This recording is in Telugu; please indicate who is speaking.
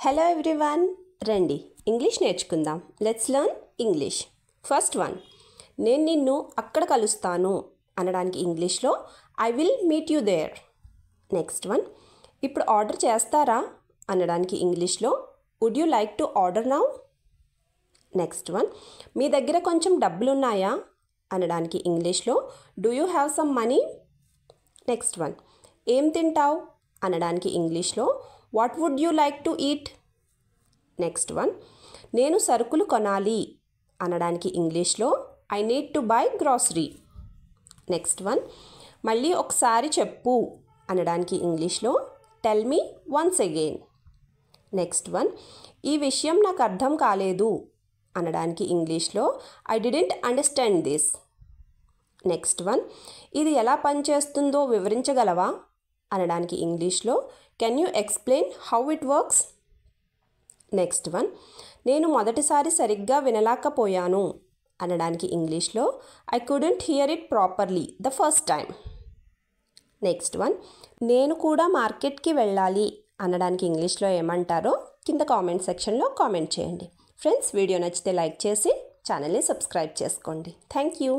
Speaker 1: హలో ఎవ్రీవన్, రండి ఇంగ్లీష్ నేర్చుకుందాం. Let's learn English. First one, నేను నిన్ను అక్కడ కలుస్తాను అనడానికి ఇంగ్లీష్లో I will meet you there. Next one, ఇప్పుడు ఆర్డర్ చేస్తారా అనడానికి ఇంగ్లీష్లో would you like to order now. Next one, మీ దగ్గర కొంచెం డబ్బులున్నాయా అనడానికి ఇంగ్లీష్లో do you have some money. Next one, ఏం తింటావు అనడానికి ఇంగ్లీష్లో what would you like to eat. Next one, నేను సరుకులు కొనాలి అనడానికి ఇంగ్లీష్లో I need to by grocery. Next one, మళ్ళీ ఒకసారి చెప్పు అనడానికి ఇంగ్లీష్లో tell me once again. Next one, ఈ విషయం నాకు అర్థం కాలేదు అనడానికి ఇంగ్లీష్లో I didn't understand this. Next one, ఇది ఎలా పనిచేస్తుందో వివరించగలవా అనడానికి ఇంగ్లీష్లో can you explain how it works. Next one, నేను మొదటిసారి సరిగ్గా వినలేకపోయాను అనడానికి ఇంగ్లీష్లో I couldn't here it properly the first time. Next one, నేను కూడా మార్కెట్కి వెళ్ళాలి అనడానికి ఇంగ్లీష్లో ఏమంటారో కింద కామెంట్ సెక్షన్లో కామెంట్ చేయండి. ఫ్రెండ్స్, వీడియో నచ్చితే లైక్ చేసి ఛానల్ని సబ్స్క్రైబ్ చేసుకోండి. Thank you.